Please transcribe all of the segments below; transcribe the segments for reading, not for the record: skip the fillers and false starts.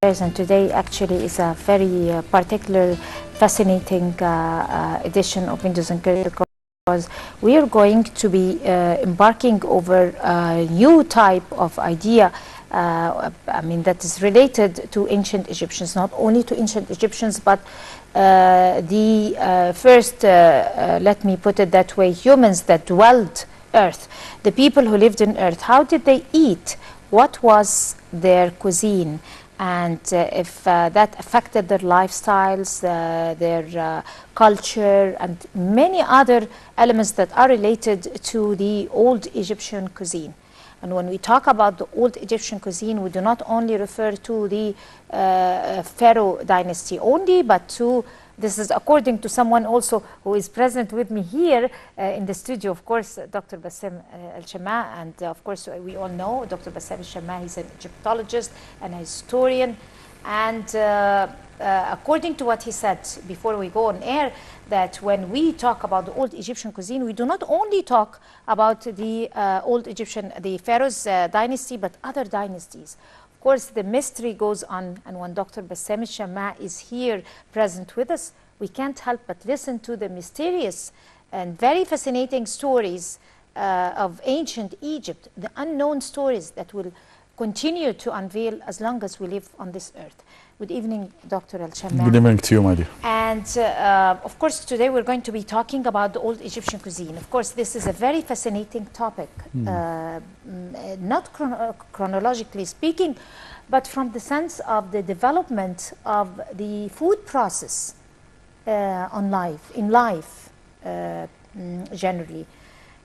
And today actually is a very particular, fascinating edition of Windows and Curry, because we are going to be embarking over a new type of idea. I mean, that is related to ancient Egyptians, not only to ancient Egyptians, but the first, let me put it that way, humans that dwelled Earth, the people who lived in Earth. How did they eat? What was their cuisine? And if that affected their lifestyles, their culture, and many other elements that are related to the old Egyptian cuisine. And when we talk about the old Egyptian cuisine, we do not only refer to the Pharaoh dynasty only, but to, this is according to someone also who is present with me here in the studio, of course, Dr. Bassam Al-Shammaa. And of course, we all know Dr. Bassam Al-Shammaa. He's an Egyptologist and a historian. And according to what he said before we go on air, that when we talk about the old Egyptian cuisine, we do not only talk about the old Egyptian, the Pharaoh's dynasty, but other dynasties. Of course, the mystery goes on, and when Dr. Bassam Al-Shammaa is here present with us, we can't help but listen to the mysterious and very fascinating stories of ancient Egypt, the unknown stories that will continue to unveil as long as we live on this earth. Good evening, Dr. Al-Shammaa. Good evening to you, my dear. And of course, today we're going to be talking about the old Egyptian cuisine. Of course, this is a very fascinating topic, not chronologically speaking, but from the sense of the development of the food process in life generally.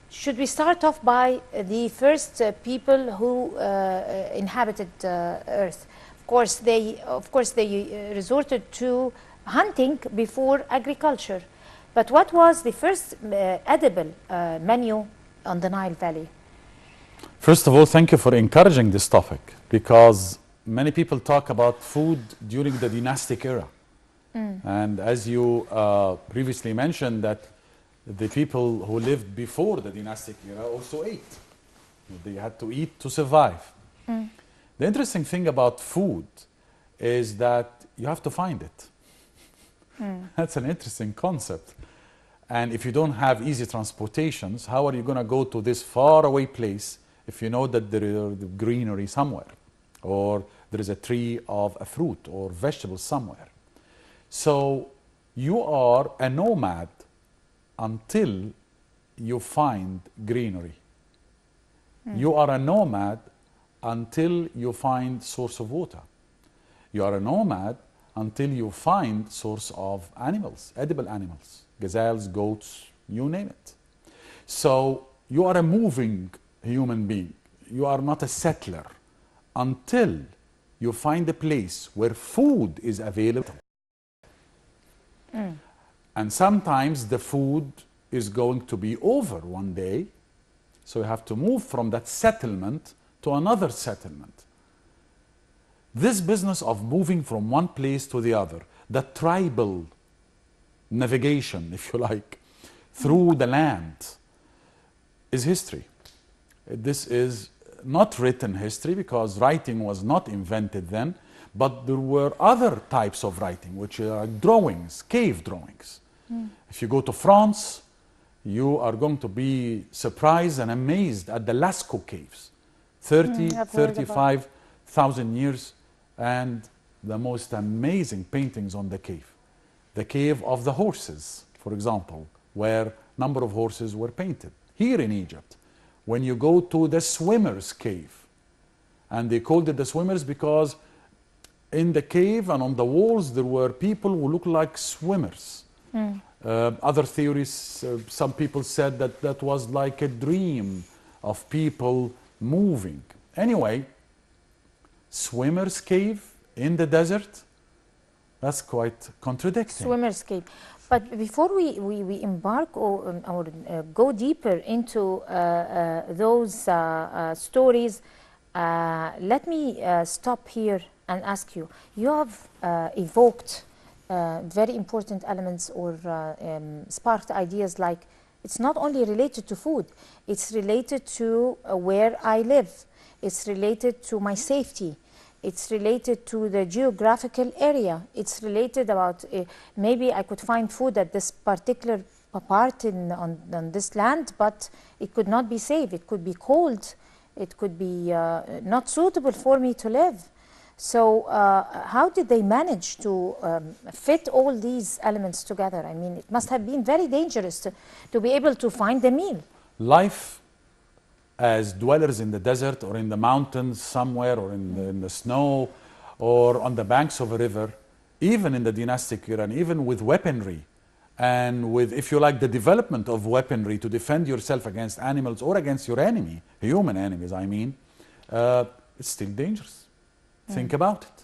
Should we start off by the first people who inhabited Earth? Of course, they resorted to hunting before agriculture. But what was the first edible menu on the Nile Valley? First of all, thank you for encouraging this topic, because many people talk about food during the dynastic era. And as you previously mentioned, that the people who lived before the dynastic era also ate. They had to eat to survive. The interesting thing about food is that you have to find it. That's an interesting concept. And if you don't have easy transportations, how are you going to go to this faraway place if you know that there is greenery somewhere, or there is a tree of a fruit or vegetable somewhere? So you are a nomad until you find greenery. You are a nomad until you find source of water. You are a nomad until you find source of animals, edible animals, gazelles, goats, you name it. So you are a moving human being. You are not a settler until you find a place where food is available. And sometimes the food is going to be over one day, so you have to move from that settlement to another settlement. This business of moving from one place to the other, the tribal navigation, if you like, through the land, is history. This is not written history, because writing was not invented then, but there were other types of writing, which are drawings, cave drawings. If you go to France, you are going to be surprised and amazed at the Lascaux caves. 35,000 years, and the most amazing paintings on the cave. The cave of the horses, for example, where number of horses were painted. Here in Egypt, when you go to the swimmers' cave, and they called it the swimmers because in the cave and on the walls there were people who looked like swimmers. Other theories, some people said that that was like a dream of people moving. Anyway, swimmer's cave in the desert, that's quite contradicting. Swimmer's cave. But before we embark or go deeper into those stories, let me stop here and ask you. You have evoked very important elements, or sparked ideas like, it's not only related to food, it's related to where I live, it's related to my safety, It's related to the geographical area. It's related about maybe I could find food at this particular part on this land, but it could not be safe. It could be cold. It could be not suitable for me to live. So how did they manage to fit all these elements together? I mean, it must have been very dangerous to be able to find a meal. Life as dwellers in the desert or in the mountains somewhere or in the snow or on the banks of a river, even in the dynastic era, and even with weaponry and with, if you like, the development of weaponry to defend yourself against animals or against your enemy, human enemies, I mean, it's still dangerous. Think about it.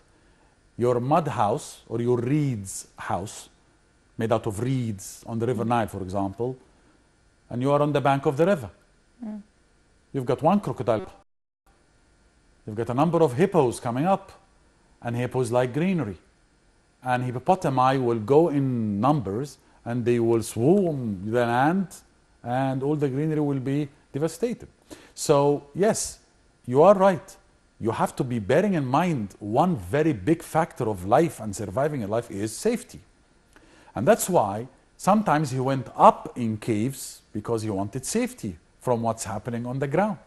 Your mud house or your reeds house, made out of reeds on the river Nile, for example, and you are on the bank of the river. You've got one crocodile. You've got a number of hippos coming up, and hippos like greenery. And hippopotami will go in numbers, and they will swarm the land, and all the greenery will be devastated. So, yes, you are right. You have to be bearing in mind one very big factor of life and surviving in life is safety. And that's why sometimes he went up in caves because he wanted safety from what's happening on the ground.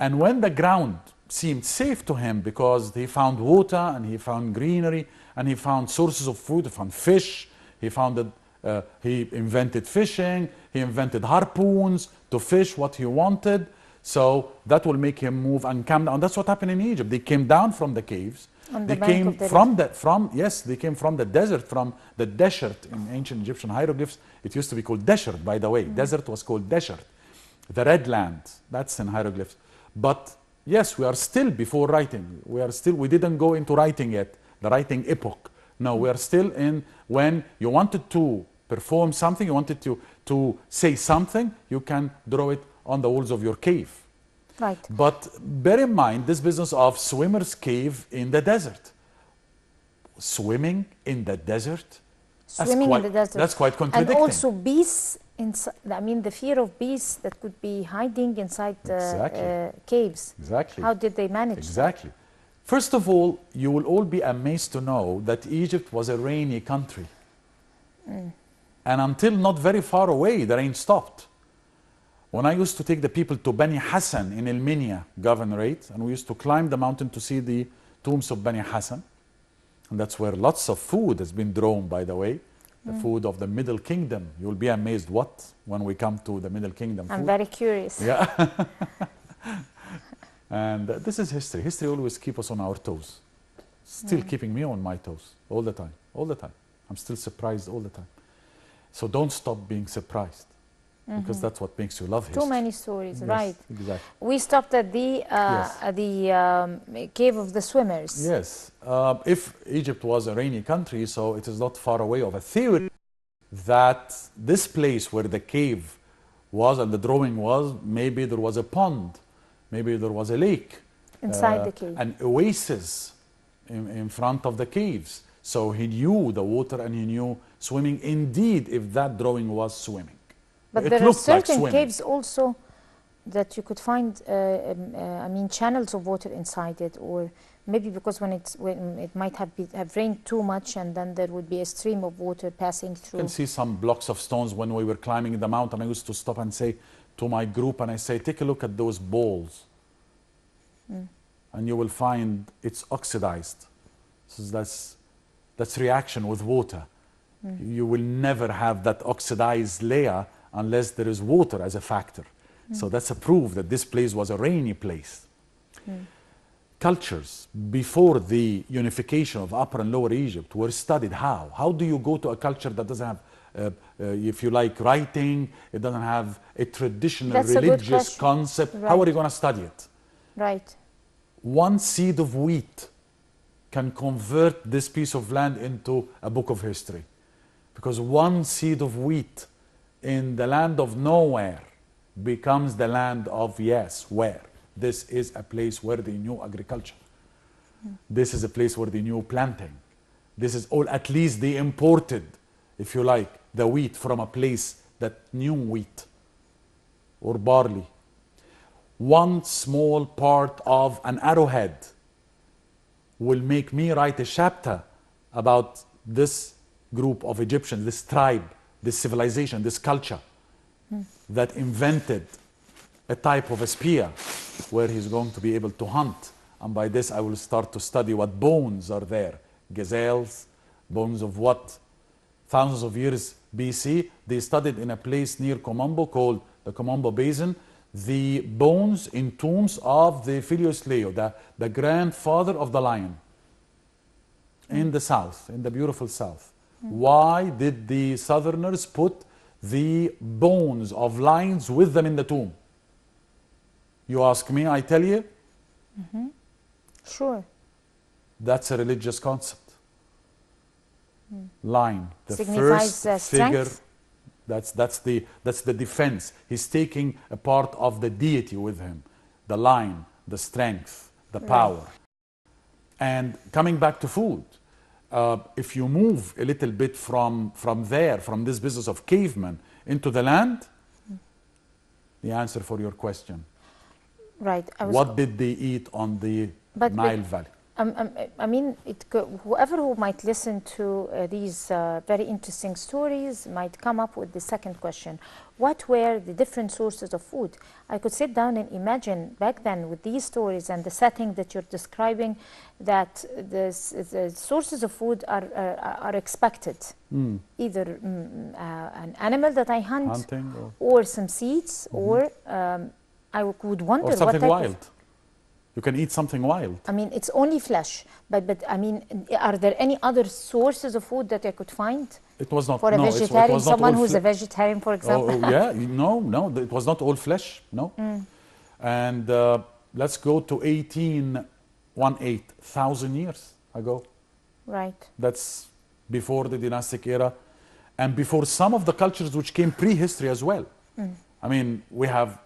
And when the ground seemed safe to him because he found water and he found greenery and he found sources of food, he found fish, he invented fishing, he invented harpoons to fish what he wanted. So that will make him move and come down. That's what happened in Egypt. They came down from the caves. They came from they came from the desert, from the desert in ancient Egyptian hieroglyphs. It used to be called desert, by the way. Desert was called desert. The red land, that's in hieroglyphs. But yes, we are still before writing. We didn't go into writing yet, the writing epoch. No, we are still in when you wanted to perform something, you wanted to say something, you can draw it on the walls of your cave. Right. But bear in mind this business of swimmer's cave in the desert. Swimming in the desert? Swimming in the desert. That's quite contradicting. And also beasts, I mean the fear of beasts that could be hiding inside caves. Exactly. How did they manage Exactly. First of all, you will all be amazed to know that Egypt was a rainy country. And until not very far away, the rain stopped. When I used to take the people to Bani Hassan in El-Minya governorate, and we used to climb the mountain to see the tombs of Bani Hassan, and that's where lots of food has been drawn, by the way, the food of the Middle Kingdom. You'll be amazed when we come to the Middle Kingdom food. I'm very curious. Yeah. And this is history. History always keeps us on our toes. Still keeping me on my toes all the time, all the time. I'm still surprised all the time. So don't stop being surprised. Because that's what makes you love history. Too many stories, yes, right? Exactly. We stopped at the cave of the swimmers. Yes. If Egypt was a rainy country, so it is not far away of a theory that this place where the cave was and the drawing was, maybe there was a pond, maybe there was a lake. Inside the cave. An oasis in front of the caves. So he knew the water and he knew swimming. Indeed, if that drawing was swimming. But there are certain caves also that you could find, I mean, channels of water inside it, or maybe because when it might have rained too much, and then there would be a stream of water passing through. You can see some blocks of stones when we were climbing the mountain. I used to stop and say to my group, and I say, take a look at those balls, and you will find it's oxidized. So that's reaction with water. You will never have that oxidized layer unless there is water as a factor. So that's a proof that this place was a rainy place. Cultures before the unification of Upper and Lower Egypt were studied. How do you go to a culture that doesn't have, if you like, writing, it doesn't have a traditional religious concept? Right. How are you going to study it? Right. One seed of wheat can convert this piece of land into a book of history. Because one seed of wheat in the land of nowhere becomes the land of yes, where. This is a place where they knew agriculture. This is a place where they knew planting. This is all, at least they imported, if you like, the wheat from a place that knew wheat or barley. One small part of an arrowhead will make me write a chapter about this group of Egyptians, this tribe, this civilization, this culture that invented a type of a spear where he's going to be able to hunt. And by this I will start to study what bones are there. Gazelles, bones of what? Thousands of years BC, they studied in a place near Komombo called the Komombo Basin, the bones in tombs of the Filius Leo, the grandfather of the lion in the south, in the beautiful south. Why did the southerners put the bones of lions with them in the tomb? You ask me, I tell you. Sure. That's a religious concept. Lion, the Signifies first figure. strength? That's the defense. He's taking a part of the deity with him. The lion, the strength, the power. And coming back to food, if you move a little bit from there, from this business of cavemen into the land, the answer for your question. Right. What did they eat on the Nile Valley? I mean, whoever who might listen to these very interesting stories might come up with the second question. What were the different sources of food? I could sit down and imagine back then with these stories and the setting that you're describing that the sources of food are expected. Either an animal that I hunt or some seeds or I would wonder or something what wild. You can eat something wild. I mean, it's only flesh, but I mean, are there any other sources of food that I could find? It was not. For a vegetarian, someone who's a vegetarian, for example. Yeah, no, it was not all flesh, no. And let's go to 1,000 years ago. Right. That's before the dynastic era, and before some of the cultures which came prehistory as well. I mean, we have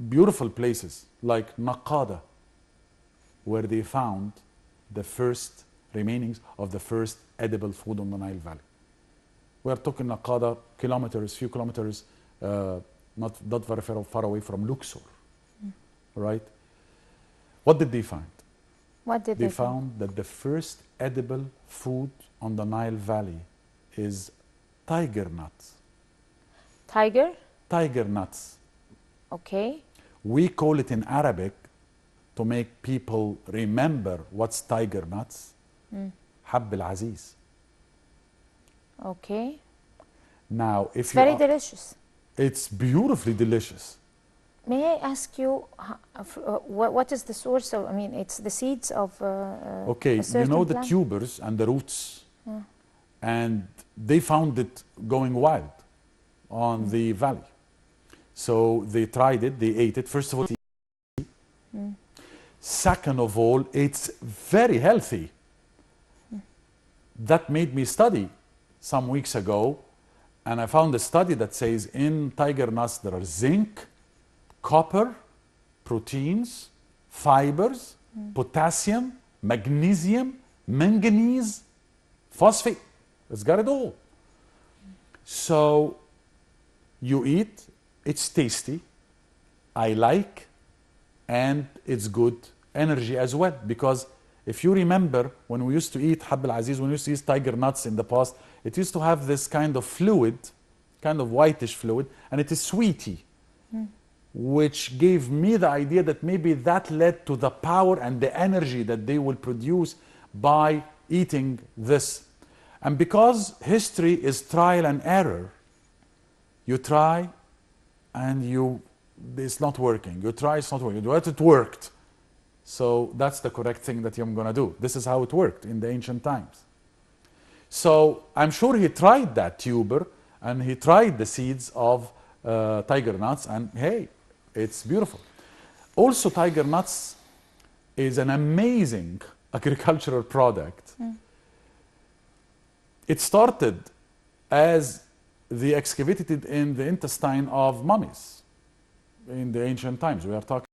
beautiful places like Naqada, where they found the first remainings of the first edible food on the Nile Valley. We are talking Naqada, few kilometers, not very far away from Luxor, right? What did they find? What did they found? That the first edible food on the Nile Valley is tiger nuts. Tiger? Tiger nuts. Okay. We call it in Arabic, to make people remember what's tiger nuts, Hab al-Aziz. Okay. Now, if it's very delicious. It's beautifully delicious. May I ask you, what is the source of, I mean, it's the seeds of okay, you know the plant? tubers and the roots, and they found it going wild on the valley. So they tried it, they ate it. First of all, second of all, it's very healthy. That made me study some weeks ago, and I found a study that says in tiger nuts there are zinc, copper, proteins, fibers, potassium, magnesium, manganese, phosphate. It's got it all. So you eat, it's tasty, I like, and it's good energy as well. Because if you remember, when we used to eat Hab al-Aziz, when we used to eat tiger nuts in the past, it used to have this kind of fluid, kind of whitish fluid, and it is sweety, which gave me the idea that maybe that led to the power and the energy that they will produce by eating this. And because history is trial and error, you try and it's not working. You try, it's not working. But it worked. So that's the correct thing that I'm going to do. This is how it worked in the ancient times. So I'm sure he tried that tuber and he tried the seeds of tiger nuts, and hey, it's beautiful. Also, tiger nuts is an amazing agricultural product. It started as they excavated in the intestine of mummies in the ancient times. We are talking